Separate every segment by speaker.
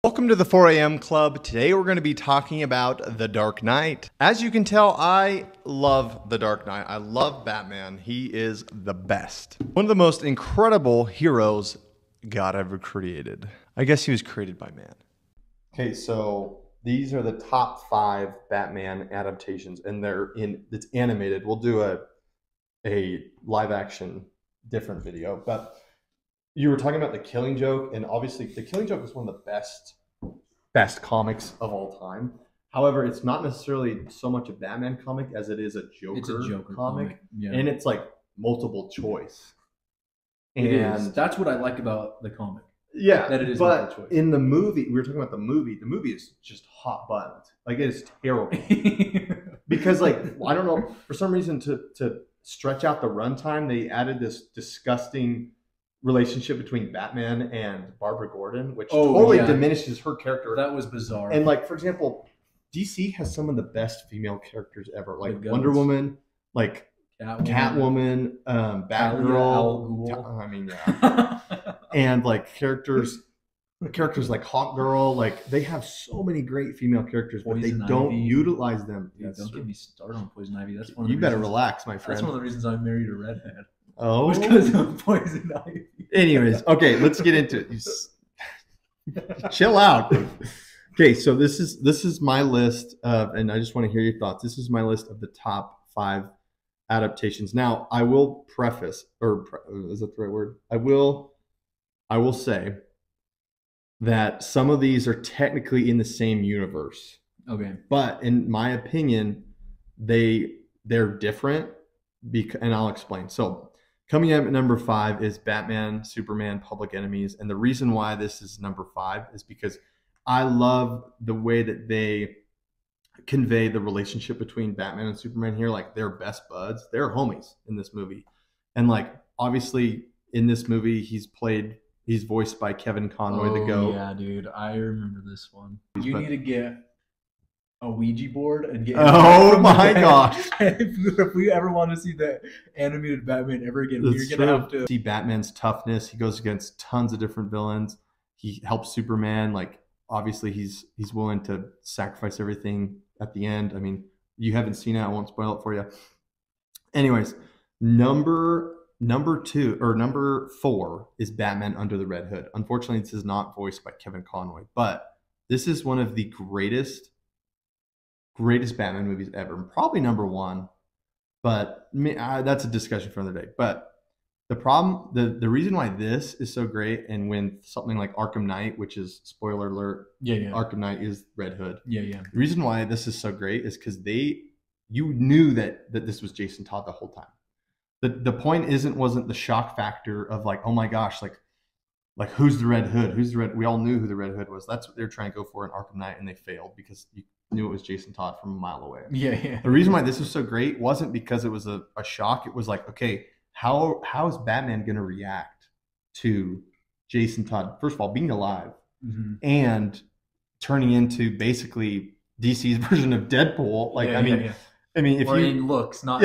Speaker 1: Welcome to the 4 a.m. Club. Today we're going to be talking about The Dark Knight. As you can tell, I love The Dark Knight. I love Batman. He is the best. One of the most incredible heroes God ever created. I guess he was created by man. Okay, so these are the top 5 Batman adaptations, and it's animated. We'll do a live action different video, but you were talking about The Killing Joke, and obviously The Killing Joke is one of the best comics of all time. However, it's not necessarily so much a Batman comic as it is a Joker,
Speaker 2: it's a Joker
Speaker 1: comic.
Speaker 2: Yeah.
Speaker 1: And it's like multiple choice.
Speaker 2: It is. That's what I like about the comic.
Speaker 1: Yeah,
Speaker 2: that it is
Speaker 1: but
Speaker 2: multiple choice.
Speaker 1: In the movie, we were talking about the movie. The movie is just hot buttons. Like, it is terrible. Because, like, I don't know, for some reason to stretch out the runtime, they added this disgusting relationship between Batman and Barbara Gordon, which totally diminishes her character.
Speaker 2: That was bizarre.
Speaker 1: And, like, for example, DC has some of the best female characters ever, like Wonder Woman, like Catwoman, Batgirl. I mean, yeah. And like characters like Hawkgirl, like they have so many great female characters, but they don't utilize them.
Speaker 2: Yeah, don't get me started on Poison Ivy. That's one.
Speaker 1: You better relax, my friend.
Speaker 2: That's one of the reasons I married a redhead.
Speaker 1: Oh,
Speaker 2: it was because of Poison Ivy.
Speaker 1: Anyways, okay, let's get into it. Chill out. Okay, so this is my list of, and I just want to hear your thoughts. This is my list of the top 5 adaptations. Now, I will preface, or is that the right word? I will say that some of these are technically in the same universe.
Speaker 2: Okay.
Speaker 1: But in my opinion, they're different, and I'll explain. So coming up at number 5 is Batman, Superman, Public Enemies. And the reason why this is number 5 is because I love the way that they convey the relationship between Batman and Superman here. Like, they're best buds. They're homies in this movie. And like, obviously in this movie, he's voiced by Kevin Conroy, the GOAT.
Speaker 2: Yeah, dude. I remember this one. You need to get a Ouija board and get.
Speaker 1: Oh my gosh!
Speaker 2: If we ever want to see the animated Batman ever again, we're gonna have to
Speaker 1: see Batman's toughness. He goes against tons of different villains. He helps Superman. Like, obviously, he's willing to sacrifice everything at the end. I mean, you haven't seen it. I won't spoil it for you. Anyways, number 2 or number 4 is Batman Under the Red Hood. Unfortunately, this is not voiced by Kevin Conroy, but this is one of the greatest Batman movies ever. Probably number 1, but that's a discussion for another day. But the reason why this is so great, and when something like Arkham Knight, which is spoiler alert, Arkham Knight is Red Hood.
Speaker 2: The
Speaker 1: reason why this is so great is because you knew that this was Jason Todd the whole time. The point wasn't the shock factor of like, oh my gosh, like who's the Red Hood? Who's the Red? We all knew who the Red Hood was. That's what they're trying to go for in Arkham Knight, and they failed because you knew it was Jason Todd from a mile away.
Speaker 2: Yeah.
Speaker 1: The reason why this was so great wasn't because it was a shock. It was like, okay, how is Batman going to react to Jason Todd? First of all, being alive and turning into basically DC's version of Deadpool. Like, I mean, if
Speaker 2: in looks, not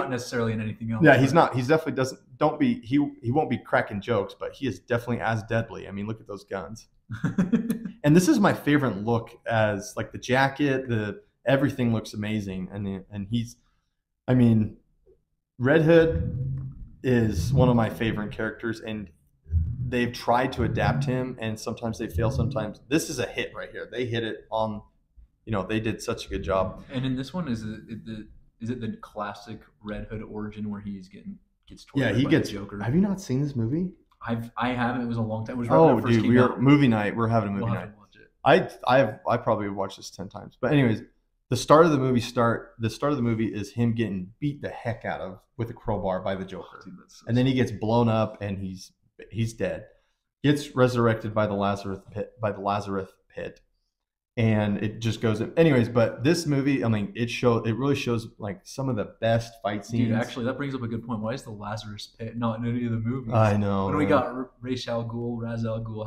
Speaker 2: necessarily in anything else.
Speaker 1: Yeah, he's not. He's definitely doesn't. Don't be. He won't be cracking jokes, but he is definitely as deadly. I mean, look at those guns. And this is my favorite look, as like the jacket, everything looks amazing, and he's. I mean, Red Hood is one of my favorite characters, and they've tried to adapt him, and sometimes they fail. Sometimes this is a hit right here. They hit it on. They did such a good job.
Speaker 2: And in this one, is it the classic Red Hood origin where he gets tortured by the Joker?
Speaker 1: Have you not seen this movie?
Speaker 2: I haven't. It was a long time. It was right when it first came out.
Speaker 1: Movie night. We're having a movie night.
Speaker 2: Watch it.
Speaker 1: I probably have watched this 10 times. But anyways, the start of the movie is him getting beat the heck out of with a crowbar by the Joker. Dude, and then he gets blown up and he's dead. Gets resurrected by the Lazarus pit. And it just goes. Anyways, but this movie, I mean, it really shows like some of the best fight scenes.
Speaker 2: Dude, actually, that brings up a good point. Why is the Lazarus pit not in any of the movies?
Speaker 1: I know.
Speaker 2: When we got Ra's al Ghul,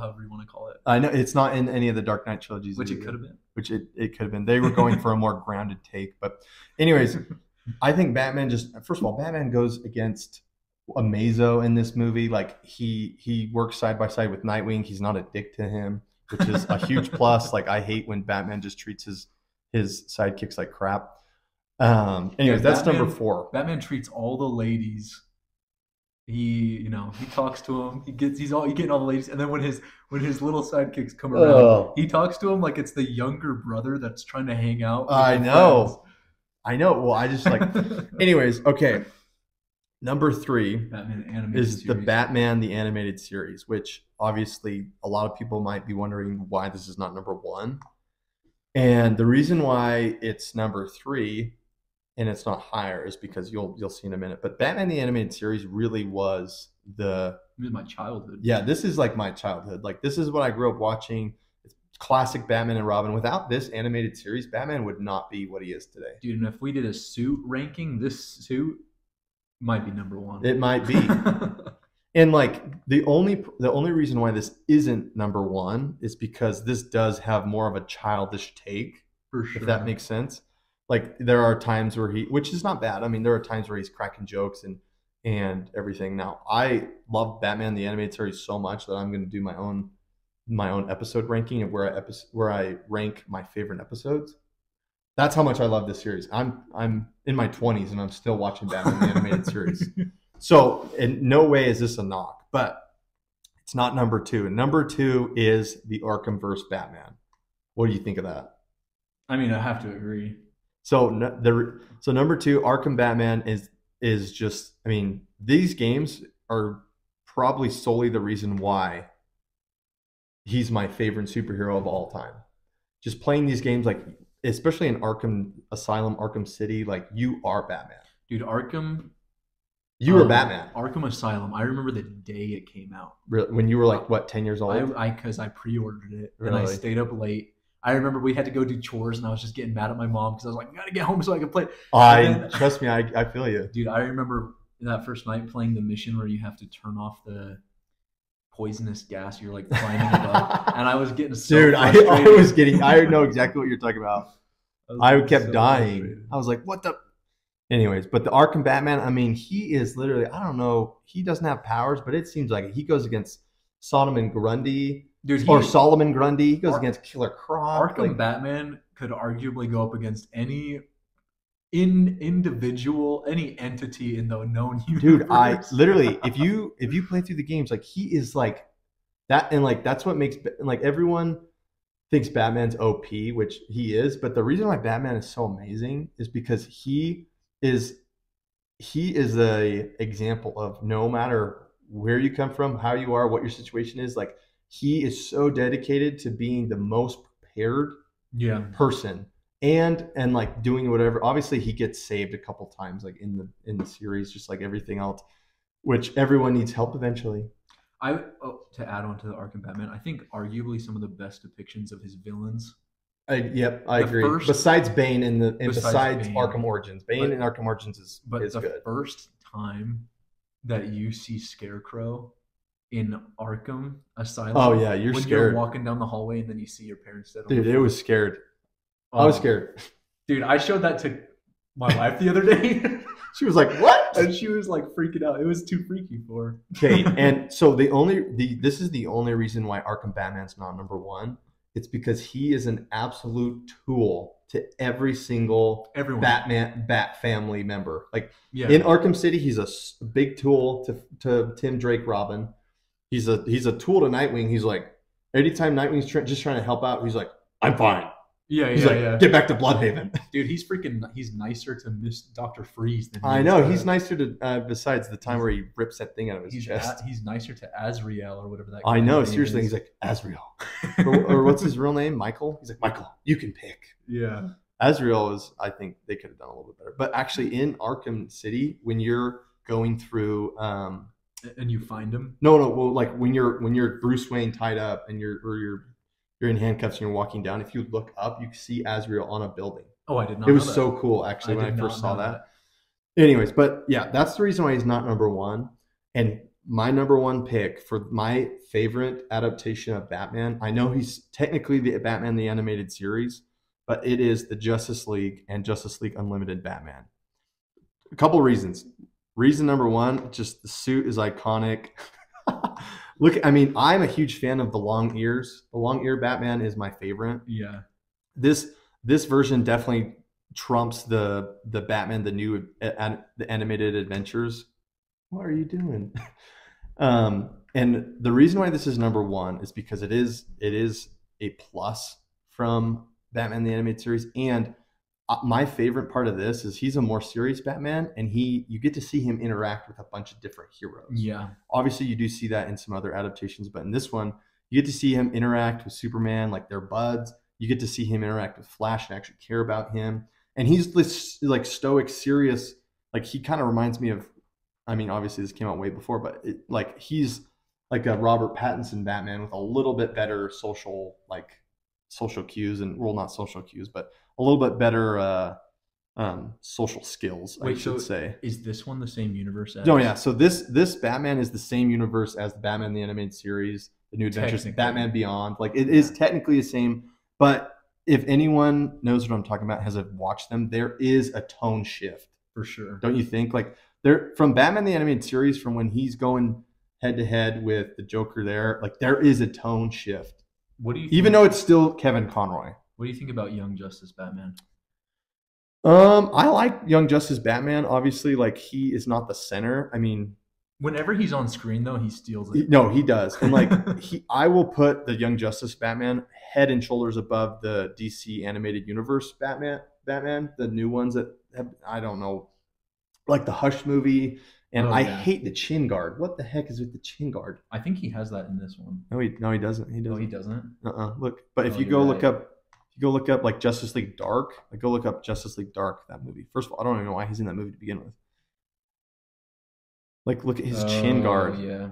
Speaker 2: however you want to call it.
Speaker 1: I know it's not in any of the Dark Knight trilogies.
Speaker 2: Which it could have been.
Speaker 1: Which it could have been. They were going for a more grounded take. But anyways, I think Batman first of all, Batman goes against Amazo in this movie. Like he works side by side with Nightwing. He's not a dick to him. which is a huge plus. Like I hate when Batman just treats his sidekicks like crap. Anyways, that's number 4.
Speaker 2: Batman treats all the ladies. He talks to him. He getting all the ladies, and then when his little sidekicks come around, he talks to him like it's the younger brother that's trying to hang out.
Speaker 1: I know. Well, I just like. Anyways, okay. Number 3
Speaker 2: Batman animated
Speaker 1: is
Speaker 2: series.
Speaker 1: the Batman the Animated Series, which obviously a lot of people might be wondering why this is not number 1. And the reason why it's number 3 and it's not higher is because you'll see in a minute. But Batman the Animated Series really was
Speaker 2: it was my childhood.
Speaker 1: Yeah, this is like my childhood. Like this is what I grew up watching. It's classic Batman and Robin. Without this animated series, Batman would not be what he is today.
Speaker 2: Dude, and if we did a suit ranking, this suit might be number 1.
Speaker 1: It might be. And like the only reason why this isn't number 1 is because this does have more of a childish take.
Speaker 2: For sure.
Speaker 1: If that makes sense. Like there are times where which is not bad. I mean, there are times where he's cracking jokes and everything. Now, I love Batman the Animated Series so much that I'm going to do my own episode ranking of where I rank my favorite episodes. That's how much I love this series. I'm in my 20s and I'm still watching Batman the Animated Series. So in no way is this a knock, but it's not number 2. And number 2 is the Arkhamverse Batman. What do you think of that?
Speaker 2: I mean, I have to agree.
Speaker 1: So number 2, Arkham Batman is just, I mean, these games are probably solely the reason why he's my favorite superhero of all time. Just playing these games, like especially in Arkham Asylum, Arkham City, like you are Batman.
Speaker 2: Dude, Arkham.
Speaker 1: You were Batman.
Speaker 2: Arkham Asylum. I remember the day it came out.
Speaker 1: Really? When you were like what, 10 years old?
Speaker 2: Because I pre-ordered it
Speaker 1: Really?
Speaker 2: and I stayed up late. I remember we had to go do chores and I was just getting mad at my mom because I was like, I gotta get home so I can play.
Speaker 1: Trust me, I feel you.
Speaker 2: Dude, I remember that first night playing the mission where you have to turn off the poisonous gas. You're like climbing above, and I was getting so frustrated.
Speaker 1: I know exactly what you're talking about. I kept dying. Frustrated. I was like, what the? Anyways, but the Arkham Batman, I mean, he is literally, I don't know, he doesn't have powers, but it seems like he goes against Solomon Grundy. Dude, Solomon Grundy. He goes against Killer Croc.
Speaker 2: Arkham Batman could arguably go up against any individual, any entity in the known universe.
Speaker 1: Dude, I literally, if you play through the games, like he is like that, and like that's what makes, like everyone thinks Batman's OP, which he is, but the reason why Batman is so amazing is because he is a example of no matter where you come from, how you are, what your situation is, like he is so dedicated to being the most prepared person and like doing whatever. Obviously he gets saved a couple times like in the series, just like everything else, which everyone needs help eventually.
Speaker 2: To add on to the Arkham Batman, I think arguably some of the best depictions of his villains.
Speaker 1: I agree. Besides Bane besides Bane. Arkham Origins, Bane and Arkham Origins is good.
Speaker 2: The first time that you see Scarecrow in Arkham Asylum.
Speaker 1: Oh yeah, you're scared.
Speaker 2: You're walking down the hallway and then you see your parents dead.
Speaker 1: Dude, it was scared. I was scared.
Speaker 2: Dude, I showed that to my wife the other day.
Speaker 1: She was like, "What?"
Speaker 2: And she was like freaking out. It was too freaky for her.
Speaker 1: Okay, and so this is the only reason why Arkham Batman's not number 1. It's because he is an absolute tool to every single Bat family member. Like in Arkham City, he's a big tool to Tim Drake Robin. He's a tool to Nightwing. He's like, anytime Nightwing's just trying to help out, he's like, I'm fine. He's like, get back to Bloodhaven.
Speaker 2: Dude, he's nicer to Miss Dr. Freeze than
Speaker 1: I know. He's nicer to besides the time where he rips that thing out of his chest.
Speaker 2: He's nicer to Azrael or whatever that.
Speaker 1: I know. Seriously, he's like Azrael, or what's his real name? Michael. He's like Michael. You can pick.
Speaker 2: Yeah.
Speaker 1: Azrael is. I think they could have done a little bit better. But actually, in Arkham City, when you're going through,
Speaker 2: and you find him.
Speaker 1: No. Well, like when you're Bruce Wayne tied up and you're in handcuffs and you're walking down, if you look up, you can see Azrael on a building.
Speaker 2: Oh, I did not.
Speaker 1: It was so cool, actually, when I first saw that. Anyways, but yeah, that's the reason why he's not number 1. And my number 1 pick for my favorite adaptation of Batman, I know he's technically the Batman the Animated Series, but it is the Justice League and Justice League Unlimited Batman. A couple reasons. Reason number 1, just the suit is iconic. Look, I mean, I'm a huge fan of the long ears. The long ear Batman is my favorite.
Speaker 2: Yeah.
Speaker 1: This version definitely trumps the Batman, the new the animated adventures. What are you doing? And the reason why this is number one is because it is a plus from Batman the animated series. And my favorite part of this is he's a more serious Batman, and you get to see him interact with a bunch of different heroes.
Speaker 2: Yeah.
Speaker 1: Obviously, you do see that in some other adaptations, but in this one, you get to see him interact with Superman like they're buds. You get to see him interact with Flash and actually care about him. And he's this like stoic, serious. Like he kind of reminds me of. I mean, obviously this came out way before, but like he's like a Robert Pattinson Batman with a little bit better social cues and well, not social cues, but a little bit better social skills.
Speaker 2: Wait,
Speaker 1: I should
Speaker 2: so
Speaker 1: say.
Speaker 2: is this one the same universe as?
Speaker 1: No, yeah. So this Batman is the same universe as the Batman the Animated Series, the New Adventures,
Speaker 2: Technically.
Speaker 1: Batman Beyond. Like it is technically the same, but if anyone knows what I'm talking about, has watched them, there is a tone shift.
Speaker 2: For sure.
Speaker 1: Don't you think? Like there from Batman the Animated Series, from when he's going head to head with the Joker there, like there is a tone shift.
Speaker 2: What do you
Speaker 1: Even though it's still Kevin Conroy.
Speaker 2: What do you think about Young Justice Batman?
Speaker 1: I like Young Justice Batman. Obviously, like he is not the center. I mean,
Speaker 2: Whenever he's on screen, though, he steals it.
Speaker 1: no, he does. And like I will put the Young Justice Batman head and shoulders above the DC animated universe Batman, the new ones that have, I don't know, like the Hush movie. And I hate the chin guard. What the heck is with the chin guard?
Speaker 2: I think he has that in this one.
Speaker 1: No, he doesn't. He doesn't.
Speaker 2: No, he doesn't.
Speaker 1: Look, but if you go look up, like Justice League Dark, like go look up Justice League Dark, that movie. First of all, I don't even know why he's in that movie to begin with. Like, look at his chin guard.
Speaker 2: Yeah.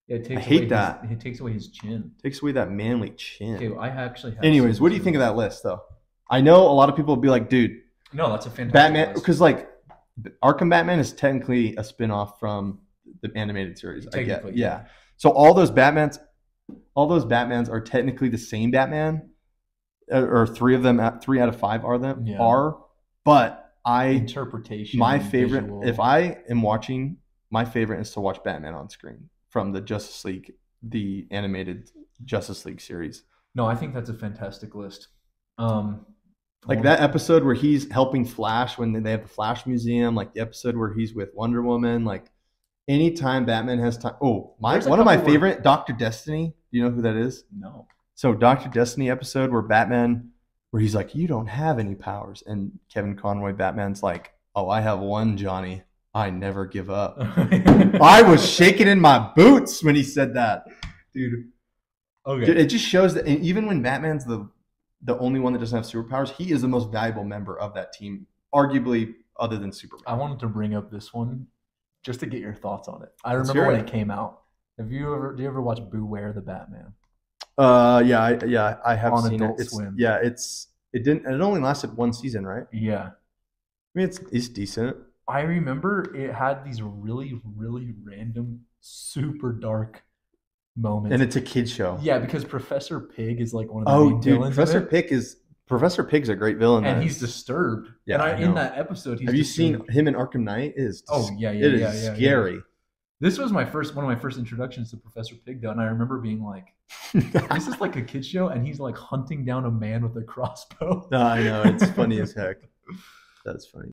Speaker 2: It takes
Speaker 1: I hate that.
Speaker 2: It takes away his chin.
Speaker 1: Takes away that manly chin.
Speaker 2: Okay, well, I actually have.
Speaker 1: Anyways, what do you think of that list, though? I know a lot of people will be like, dude,
Speaker 2: no, that's a fantastic
Speaker 1: Batman,
Speaker 2: list.
Speaker 1: because like Arkham Batman is technically a spin-off from the animated series. I get, yeah. So all those Batmans are technically the same Batman, or three of them, 3 out of 5 are. But
Speaker 2: interpretation.
Speaker 1: My favorite, if I am watching, my favorite is to watch Batman on screen from the Justice League, the animated Justice League series.
Speaker 2: No, I think that's a fantastic list.
Speaker 1: Like that episode where he's helping Flash when they have the Flash Museum, like the episode where he's with Wonder Woman, like anytime Batman has time. Oh, one of my favorite, Dr. Destiny. Do you know who that is?
Speaker 2: No.
Speaker 1: So Dr. Destiny episode where he's like, you don't have any powers. And Kevin Conroy, Batman's like, oh, I have one, Johnny. I never give up. I was shaking in my boots when he said that.
Speaker 2: Dude. Okay.
Speaker 1: Dude, it just shows that even when Batman's the only one that doesn't have superpowers, he is the most valuable member of that team, arguably other than Superman.
Speaker 2: I wanted to bring up this one just to get your thoughts on it. I remember when it came out. Do you ever watch Beware the Batman?
Speaker 1: Yeah, I have
Speaker 2: on
Speaker 1: seen
Speaker 2: Adult
Speaker 1: it.
Speaker 2: Swim.
Speaker 1: It only lasted one season, right?
Speaker 2: Yeah.
Speaker 1: I mean, it's decent.
Speaker 2: I remember it had these really, really random, super dark moments.
Speaker 1: And it's a kid's show.
Speaker 2: Yeah, because Professor Pig is like one of the main villains.
Speaker 1: Professor Pig's a great villain.
Speaker 2: And he's disturbed.
Speaker 1: Yeah,
Speaker 2: and in that episode, he's
Speaker 1: Have you seen him in Arkham Knight? It is scary.
Speaker 2: Yeah. This was one of my first introductions to Professor Pig, though, and I remember being like, this is like a kid's show, and he's like hunting down a man with a crossbow.
Speaker 1: I know, it's funny as heck. That's funny.